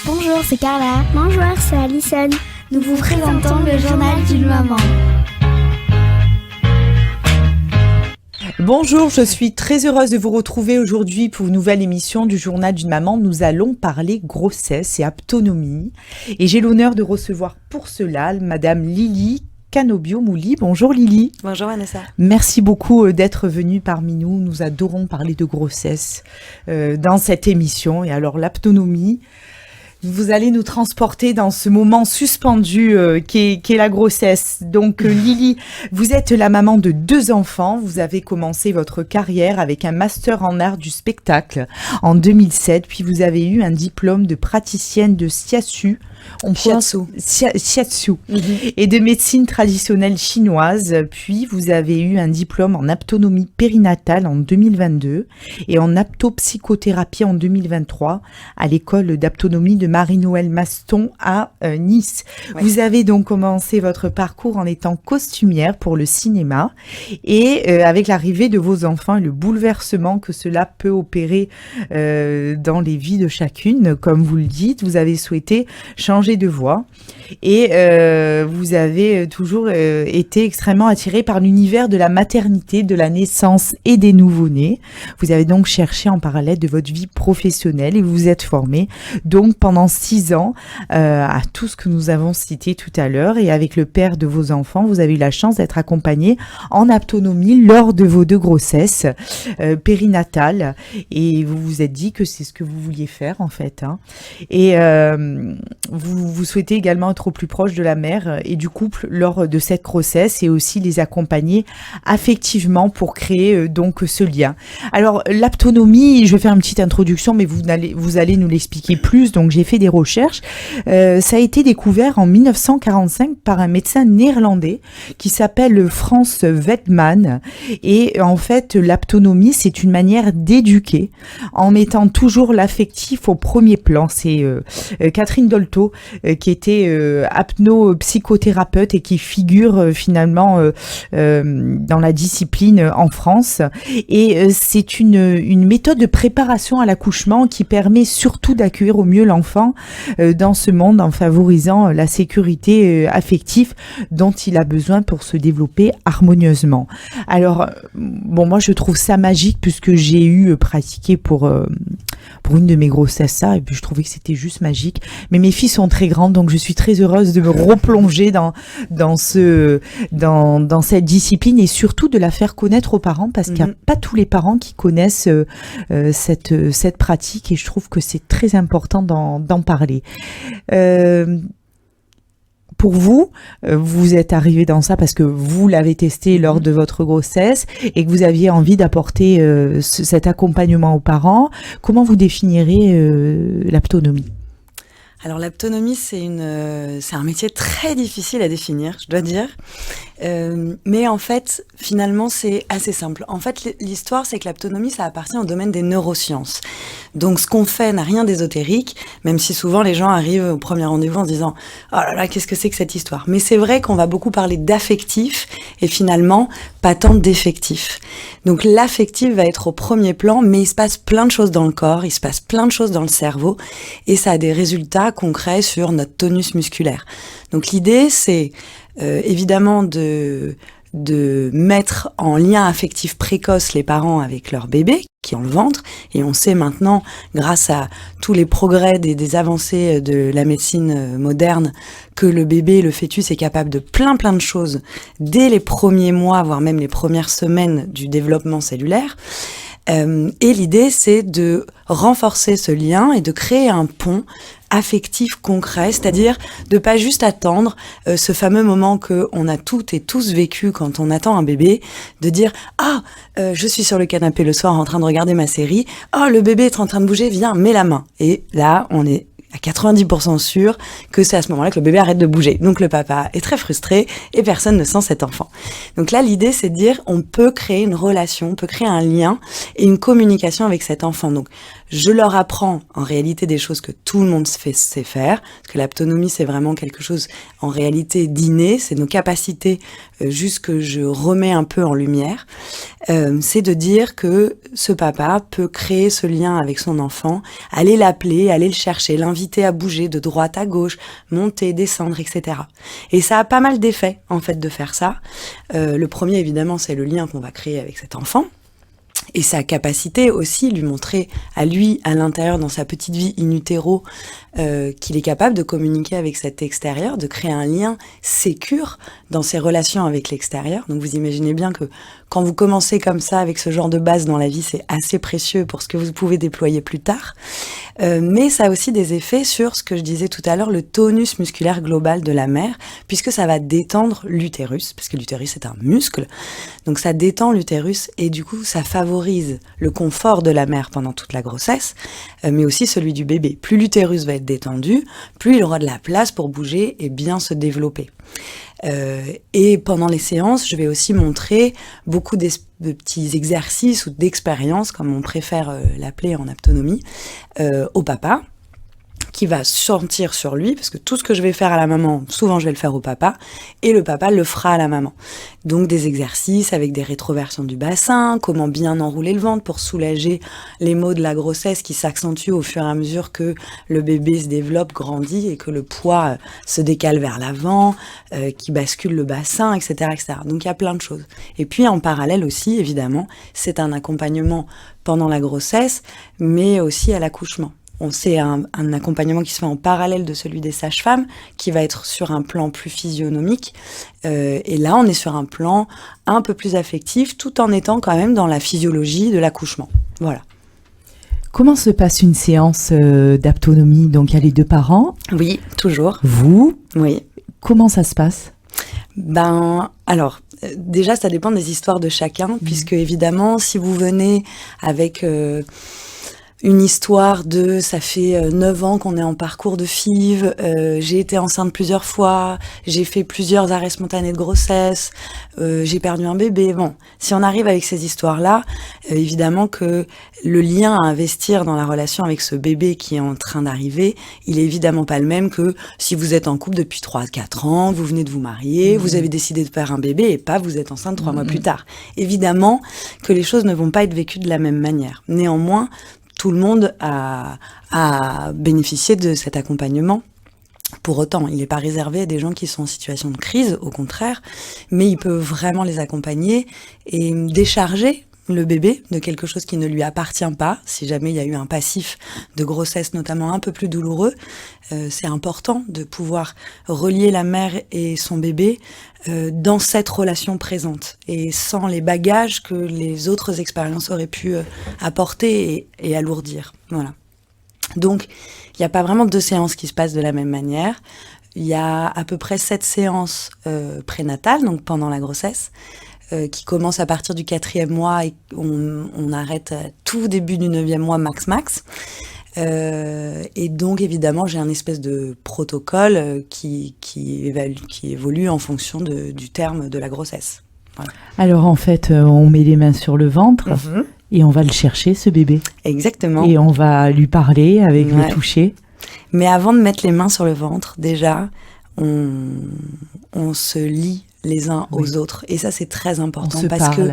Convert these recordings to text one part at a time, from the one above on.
Bonjour, c'est Carla. Bonjour, c'est Alison. Nous vous présentons le journal d'une maman. Bonjour, je suis très heureuse de vous retrouver aujourd'hui pour une nouvelle émission du journal d'une maman. Nous allons parler grossesse et aptonomie. Et j'ai l'honneur de recevoir pour cela Madame Lily Canobio-Mouli. Bonjour Lily. Bonjour Vanessa. Merci beaucoup d'être venue parmi nous. Nous adorons parler de grossesse dans cette émission. Et alors l'aptonomie, vous allez nous transporter dans ce moment suspendu qu'est la grossesse. Donc Lily, vous êtes la maman de 2 enfants. Vous avez commencé votre carrière avec un master en art du spectacle en 2007. Puis vous avez eu un diplôme de praticienne de shiatsu. Shiatsu et de médecine traditionnelle chinoise. Puis vous avez eu un diplôme en aptonomie périnatale en 2022 et en aptopsychothérapie en 2023 à l'école d'aptonomie de Marie-Noëlle Maston à Nice. Ouais. Vous avez donc commencé votre parcours en étant costumière pour le cinéma et avec l'arrivée de vos enfants et le bouleversement que cela peut opérer dans les vies de chacune, comme vous le dites, vous avez souhaité changer de voie et vous avez toujours été extrêmement attirée par l'univers de la maternité, de la naissance et des nouveau-nés. Vous avez donc cherché en parallèle de votre vie professionnelle et vous vous êtes formée donc pendant 6 ans à tout ce que nous avons cité tout à l'heure, et avec le père de vos enfants, vous avez eu la chance d'être accompagnée en aptonomie lors de vos 2 grossesses périnatales, et vous vous êtes dit que c'est ce que vous vouliez faire en fait, hein. Et vous souhaitez également être au plus proche de la mère et du couple lors de cette grossesse et aussi les accompagner affectivement pour créer donc ce lien. Alors l'aptonomie, je vais faire une petite introduction mais vous allez nous l'expliquer plus, donc j'ai fait des recherches. Ça a été découvert en 1945 par un médecin néerlandais qui s'appelle Frans Weltman, et en fait l'aptonomie c'est une manière d'éduquer en mettant toujours l'affectif au premier plan. C'est Catherine Dolto qui était apno-psychothérapeute et qui figure finalement dans la discipline en France, et c'est une méthode de préparation à l'accouchement qui permet surtout d'accueillir au mieux l'enfant dans ce monde en favorisant la sécurité affective dont il a besoin pour se développer harmonieusement. Alors bon, moi je trouve ça magique puisque j'ai eu pratiqué pour une de mes grossesses ça, et puis je trouvais que c'était juste magique, mais mes filles sont très grandes donc je suis très heureuse de me replonger dans cette discipline et surtout de la faire connaître aux parents parce qu'il n'y a pas tous les parents qui connaissent cette pratique, et je trouve que c'est très important d'en parler. Pour vous, vous êtes arrivé dans ça parce que vous l'avez testé lors de votre grossesse et que vous aviez envie d'apporter cet accompagnement aux parents. Comment vous définirez l'aptonomie ? Alors l'aptonomie, c'est un métier très difficile à définir, je dois dire. Mais en fait, finalement, c'est assez simple. En fait, l'histoire, c'est que l'aptonomie, ça appartient au domaine des neurosciences. Donc, ce qu'on fait n'a rien d'ésotérique, même si souvent les gens arrivent au premier rendez-vous en se disant « Oh là là, qu'est-ce que c'est que cette histoire ?» Mais c'est vrai qu'on va beaucoup parler d'affectif et finalement, pas tant d'effectif. Donc, l'affectif va être au premier plan, mais il se passe plein de choses dans le corps, il se passe plein de choses dans le cerveau, et ça a des résultats concrets sur notre tonus musculaire. Donc, l'idée, c'est évidemment de mettre en lien affectif précoce les parents avec leur bébé qui est dans le ventre, et on sait maintenant, grâce à tous les progrès des avancées de la médecine moderne, que le bébé, le fœtus est capable de plein de choses dès les premiers mois, voire même les premières semaines du développement cellulaire. Et l'idée, c'est de renforcer ce lien et de créer un pont affectif concret, c'est-à-dire de pas juste attendre ce fameux moment que on a toutes et tous vécu quand on attend un bébé, de dire je suis sur le canapé le soir en train de regarder ma série, le bébé est en train de bouger, viens, mets la main. Et là, on est à 90% sûr que c'est à ce moment-là que le bébé arrête de bouger. Donc le papa est très frustré et personne ne sent cet enfant. Donc là, l'idée, c'est de dire on peut créer une relation, on peut créer un lien et une communication avec cet enfant. Donc Je leur apprends en réalité des choses que tout le monde sait faire, parce que l'aptonomie c'est vraiment quelque chose en réalité d'inné, c'est nos capacités juste que je remets un peu en lumière. C'est de dire que ce papa peut créer ce lien avec son enfant, aller l'appeler, aller le chercher, l'inviter à bouger de droite à gauche, monter, descendre, etc. Et ça a pas mal d'effets en fait de faire ça. Le premier évidemment c'est le lien qu'on va créer avec cet enfant. Et sa capacité aussi, lui montrer à lui, à l'intérieur, dans sa petite vie in utero, qu'il est capable de communiquer avec cet extérieur, de créer un lien sécure dans ses relations avec l'extérieur. Donc vous imaginez bien que quand vous commencez comme ça, avec ce genre de base dans la vie, c'est assez précieux pour ce que vous pouvez déployer plus tard. Mais ça a aussi des effets sur ce que je disais tout à l'heure, le tonus musculaire global de la mère, puisque ça va détendre l'utérus, parce que l'utérus est un muscle. Donc ça détend l'utérus et du coup ça favorise le confort de la mère pendant toute la grossesse, mais aussi celui du bébé. Plus l'utérus va être détendu, plus il aura de la place pour bouger et bien se développer. Et pendant les séances, je vais aussi montrer beaucoup de petits exercices ou d'expériences, comme on préfère l'appeler en aptonomie, au papa, qui va sentir sur lui, parce que tout ce que je vais faire à la maman, souvent je vais le faire au papa, et le papa le fera à la maman. Donc des exercices avec des rétroversions du bassin, comment bien enrouler le ventre pour soulager les maux de la grossesse qui s'accentuent au fur et à mesure que le bébé se développe, grandit, et que le poids se décale vers l'avant, qui bascule le bassin, etc., etc. Donc il y a plein de choses. Et puis en parallèle aussi, évidemment, c'est un accompagnement pendant la grossesse, mais aussi à l'accouchement. C'est un accompagnement qui se fait en parallèle de celui des sages-femmes, qui va être sur un plan plus physionomique. Et là, on est sur un plan un peu plus affectif, tout en étant quand même dans la physiologie de l'accouchement. Voilà. Comment se passe une séance d'aptonomie? Donc, il y a les deux parents. Oui, toujours. Vous? Oui. Comment ça se passe? Alors, déjà, ça dépend des histoires de chacun, puisque évidemment, si vous venez avec... une histoire de, ça fait 9 ans qu'on est en parcours de FIV, j'ai été enceinte plusieurs fois, j'ai fait plusieurs arrêts spontanés de grossesse, j'ai perdu un bébé. Bon, si on arrive avec ces histoires-là, évidemment que le lien à investir dans la relation avec ce bébé qui est en train d'arriver, il est évidemment pas le même que si vous êtes en couple depuis 3-4 ans, vous venez de vous marier, vous avez décidé de faire un bébé et pas vous êtes enceinte 3 mois plus tard. Évidemment que les choses ne vont pas être vécues de la même manière. Néanmoins, tout le monde a bénéficié de cet accompagnement. Pour autant, il n'est pas réservé à des gens qui sont en situation de crise, au contraire, mais il peut vraiment les accompagner et décharger le bébé de quelque chose qui ne lui appartient pas. Si jamais il y a eu un passif de grossesse notamment un peu plus douloureux, c'est important de pouvoir relier la mère et son bébé dans cette relation présente et sans les bagages que les autres expériences auraient pu apporter et alourdir. Voilà. Donc, il n'y a pas vraiment 2 séances qui se passent de la même manière. Il y a à peu près 7 séances prénatales, donc pendant la grossesse, qui commencent à partir du 4e mois et on arrête à tout début du 9e mois max. Et donc évidemment j'ai un espèce de protocole qui évolue en fonction du terme de la grossesse. Voilà. Alors en fait on met les mains sur le ventre et on va le chercher, ce bébé. Exactement. Et on va lui parler avec le toucher. Mais avant de mettre les mains sur le ventre, déjà on se lie les uns aux autres. Et ça, c'est très important parce que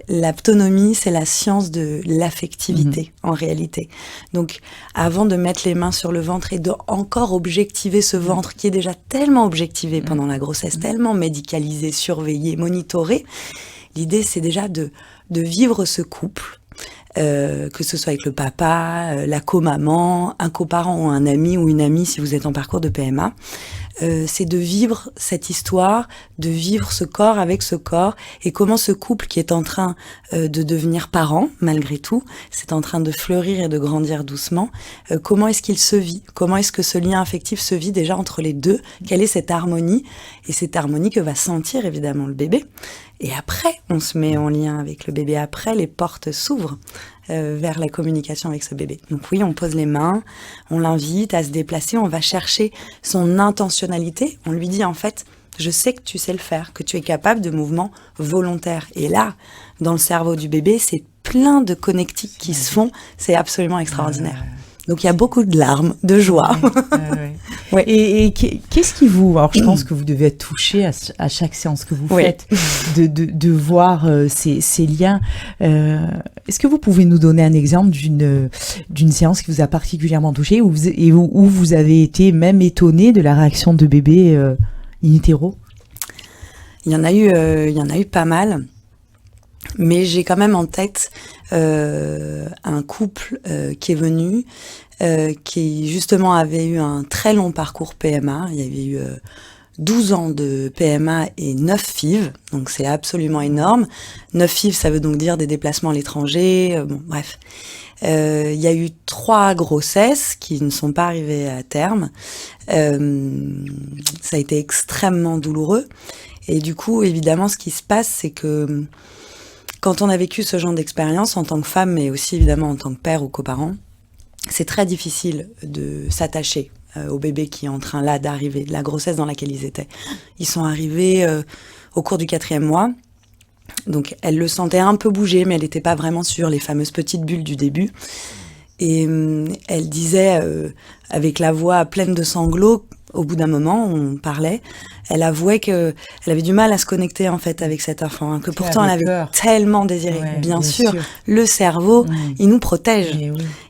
l'aptonomie, c'est la science de l'affectivité, en réalité. Donc, avant de mettre les mains sur le ventre et de encore objectiver ce ventre qui est déjà tellement objectivé pendant la grossesse, tellement médicalisé, surveillé, monitoré, l'idée, c'est déjà de vivre ce couple, que ce soit avec le papa, la co-maman, un coparent ou un ami ou une amie si vous êtes en parcours de PMA. C'est de vivre cette histoire, de vivre ce corps avec ce corps et comment ce couple qui est en train de devenir parent, malgré tout, c'est en train de fleurir et de grandir doucement, comment est-ce qu'il se vit? Comment est-ce que ce lien affectif se vit déjà entre les deux? Quelle est cette harmonie? Et cette harmonie que va sentir évidemment le bébé. Et après, on se met en lien avec le bébé. Après, les portes s'ouvrent vers la communication avec ce bébé. Donc oui, on pose les mains, on l'invite à se déplacer, on va chercher son intentionnalité. On lui dit en fait, je sais que tu sais le faire, que tu es capable de mouvements volontaires. Et là, dans le cerveau du bébé, c'est plein de connectiques qui se font, c'est absolument extraordinaire. Donc il y a beaucoup de larmes, de joie. Ouais. Et qu'est-ce qui vous... Alors je pense que vous devez être touché à chaque séance que vous faites, de voir ces liens. Est-ce que vous pouvez nous donner un exemple d'une séance qui vous a particulièrement touché où vous avez été même étonné de la réaction de bébé in utero? Il y en a eu pas mal. Mais j'ai quand même en tête un couple qui est venu, qui justement avait eu un très long parcours PMA. Il y avait eu 12 ans de PMA et 9 FIV, donc c'est absolument énorme. 9 FIV, ça veut donc dire des déplacements à l'étranger, bon bref. Il y a eu 3 grossesses qui ne sont pas arrivées à terme. Ça a été extrêmement douloureux. Et du coup, évidemment, ce qui se passe, c'est que quand on a vécu ce genre d'expérience en tant que femme, mais aussi évidemment en tant que père ou coparent, c'est très difficile de s'attacher au bébé qui est en train là d'arriver, de la grossesse dans laquelle ils étaient. Ils sont arrivés au cours du 4e mois, donc elle le sentait un peu bouger, mais elle n'était pas vraiment sûre, les fameuses petites bulles du début. Et elle disait, avec la voix pleine de sanglots, au bout d'un moment, on parlait, elle avouait qu'elle avait du mal à se connecter en fait avec cet enfant, hein, que pourtant elle avait peur. Tellement désiré. Ouais, bien sûr, le cerveau, il nous protège.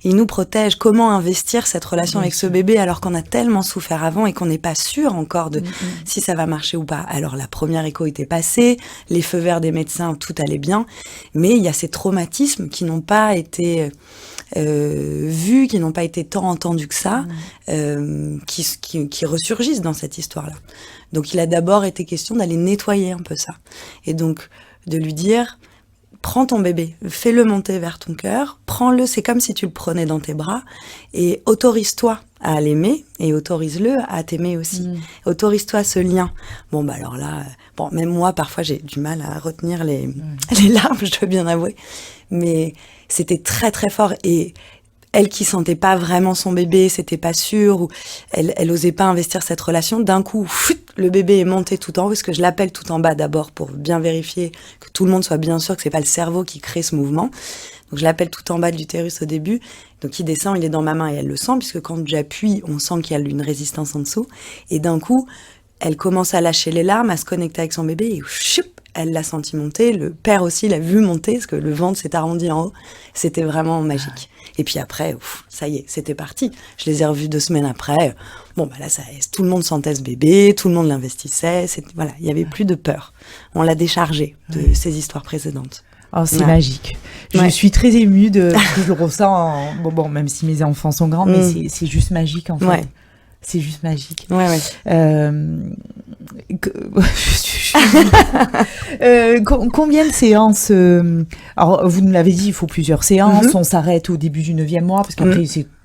Il nous protège. Comment investir cette relation avec ce bébé alors qu'on a tellement souffert avant et qu'on n'est pas sûr encore de si ça va marcher ou pas. Alors la première écho était passée, les feux verts des médecins, tout allait bien, mais il y a ces traumatismes qui n'ont pas été vus, qui n'ont pas été tant entendus que ça, qui ressurgissent dans cette histoire-là. Donc il a d'abord été question d'aller nettoyer un peu ça. Et donc de lui dire, prends ton bébé, fais-le monter vers ton cœur, prends-le, c'est comme si tu le prenais dans tes bras, et autorise-toi à l'aimer, et autorise-le à t'aimer aussi. Autorise-toi ce lien. Bon, bah alors là, bon, même moi, parfois, j'ai du mal à retenir les larmes, je dois bien avouer. Mais c'était très, très fort. Et elle qui sentait pas vraiment son bébé, c'était pas sûr, ou elle osait pas investir cette relation, d'un coup, le bébé est monté tout en haut, parce que je l'appelle tout en bas d'abord pour bien vérifier que tout le monde soit bien sûr que c'est pas le cerveau qui crée ce mouvement. Donc je l'appelle tout en bas de l'utérus au début, donc il descend, il est dans ma main et elle le sent, puisque quand j'appuie, on sent qu'il y a une résistance en dessous, et d'un coup, elle commence à lâcher les larmes, à se connecter avec son bébé, et choup, elle l'a senti monter, le père aussi l'a vu monter, parce que le ventre s'est arrondi en haut, c'était vraiment magique. Et puis après, ça y est, c'était parti. Je les ai revus 2 semaines après. Bon, bah là, tout le monde sentait ce bébé, tout le monde l'investissait. Voilà, il y avait plus de peur. On l'a déchargé de ces histoires précédentes. Oh, c'est magique. Je suis très émue de ce que je ressens. Bon, même si mes enfants sont grands, mais c'est juste magique en fait. Ouais. C'est juste magique. Combien de séances alors, vous nous l'avez dit, il faut plusieurs séances. On s'arrête au début du 9e mois, parce qu'après,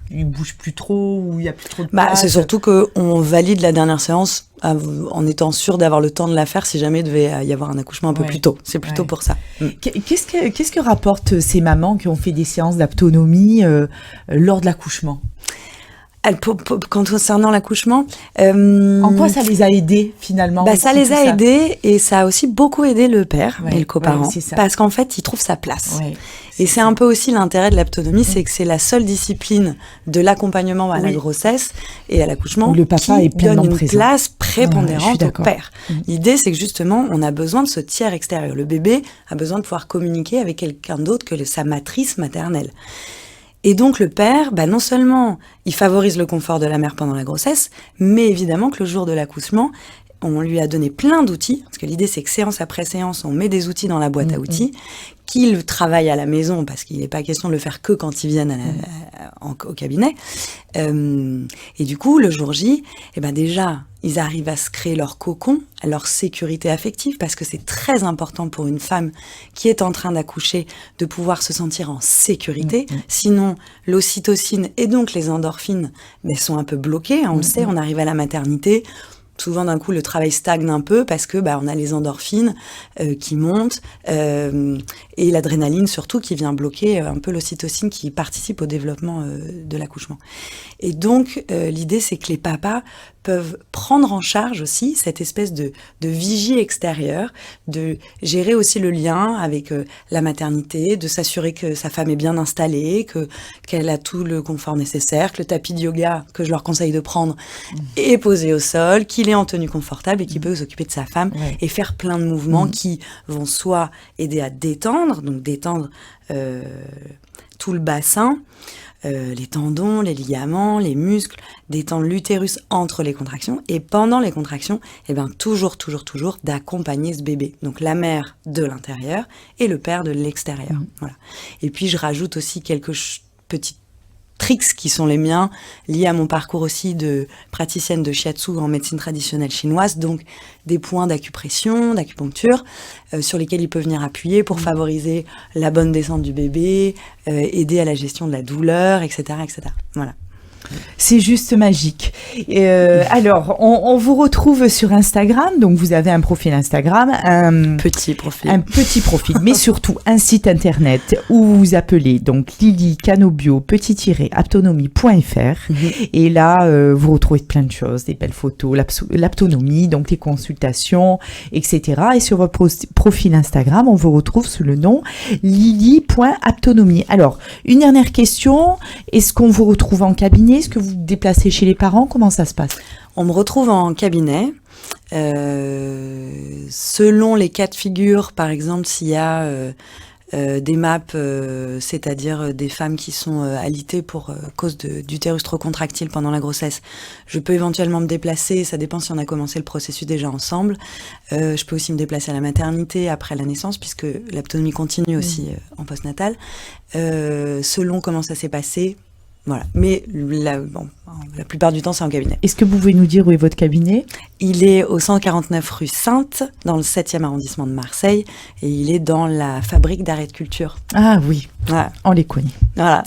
il bouge plus trop, ou il y a plus trop de place. C'est surtout qu'on valide la dernière séance en étant sûr d'avoir le temps de la faire si jamais il devait y avoir un accouchement un peu plus tôt. C'est plutôt pour ça. Qu'est-ce que rapportent ces mamans qui ont fait des séances d'autonomie lors de l'accouchement? Concernant l'accouchement, en quoi ça les a aidés finalement? Ça les a aidés, et ça a aussi beaucoup aidé le père et le coparent, parce qu'en fait il trouve sa place. Et c'est un peu aussi l'intérêt de l'autonomie, c'est que c'est la seule discipline de l'accompagnement à la grossesse et à l'accouchement le papa est donne une présent. place prépondérante au père. L'idée, c'est que justement, on a besoin de ce tiers extérieur. Le bébé a besoin de pouvoir communiquer avec quelqu'un d'autre que sa matrice maternelle. Et donc le père, non seulement il favorise le confort de la mère pendant la grossesse, mais évidemment que le jour de l'accouchement, on lui a donné plein d'outils, parce que l'idée c'est que séance après séance, on met des outils dans la boîte à outils, qu'il travaille à la maison, parce qu'il n'est pas question de le faire que quand ils viennent au cabinet. Et du coup, le jour J, déjà, ils arrivent à se créer leur cocon, leur sécurité affective, parce que c'est très important pour une femme qui est en train d'accoucher de pouvoir se sentir en sécurité. Sinon, l'ocytocine et donc les endorphines sont un peu bloquées. On le sait, on arrive à la maternité, souvent d'un coup le travail stagne un peu parce que on a les endorphines qui montent et l'adrénaline surtout qui vient bloquer un peu l'ocytocine qui participe au développement de l'accouchement. Et donc l'idée c'est que les papas peuvent prendre en charge aussi cette espèce de vigie extérieure, de gérer aussi le lien avec la maternité, de s'assurer que sa femme est bien installée, qu'elle a tout le confort nécessaire, que le tapis de yoga que je leur conseille de prendre est posé au sol, qu'il est en tenue confortable et qu'il peut s'occuper de sa femme et faire plein de mouvements qui vont soit aider à détendre, donc détendre tout le bassin, les tendons, les ligaments, les muscles, détendre l'utérus entre les contractions et pendant les contractions, toujours d'accompagner ce bébé. Donc la mère de l'intérieur et le père de l'extérieur. Voilà. Et puis je rajoute aussi quelques petits tricks qui sont les miens, liés à mon parcours aussi de praticienne de shiatsu en médecine traditionnelle chinoise, donc des points d'acupression, d'acupuncture, sur lesquels il peut venir appuyer pour favoriser la bonne descente du bébé, aider à la gestion de la douleur, etc. etc. Voilà. C'est juste magique. Alors, on vous retrouve sur Instagram, donc vous avez un profil Instagram, un petit profil, mais surtout un site internet où vous appelez donc Lily Canobio _aptonomie.fr et là vous retrouvez plein de choses, des belles photos, l'aptonomie, donc les consultations, etc. Et sur votre profil Instagram, on vous retrouve sous le nom lily.aptonomie. Alors, une dernière question, est-ce qu'on vous retrouve en cabinet? Est-ce que vous vous déplacez chez les parents? Comment ça se passe? On me retrouve en cabinet. Selon les cas de figure, par exemple, s'il y a des MAP, c'est-à-dire des femmes qui sont alitées pour cause d'utérus trop contractile pendant la grossesse, je peux éventuellement me déplacer, ça dépend si on a commencé le processus déjà ensemble. Je peux aussi me déplacer à la maternité après la naissance, puisque l'aptonomie continue aussi en postnatal. Selon comment ça s'est passé, voilà. Mais la plupart du temps, c'est en cabinet. Est-ce que vous pouvez nous dire où est votre cabinet? Il est au 149 rue Sainte, dans le 7e arrondissement de Marseille, et il est dans la fabrique d'arrêts de culture. Ah oui, voilà. On les connaît. Voilà.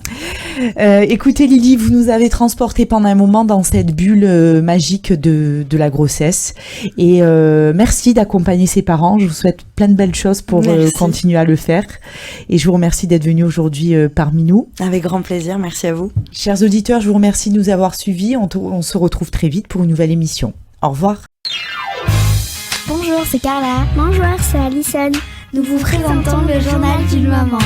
Écoutez Lily, vous nous avez transporté pendant un moment dans cette bulle magique de la grossesse. Et merci d'accompagner ses parents. Je vous souhaite plein de belles choses pour continuer à le faire. Et je vous remercie d'être venu aujourd'hui parmi nous. Avec grand plaisir, merci à vous. Chers auditeurs, je vous remercie de nous avoir suivis. On se retrouve très vite pour une nouvelle émission. Au revoir. Bonjour, c'est Carla. Bonjour, c'est Alison. Nous vous présentons le journal d'une maman.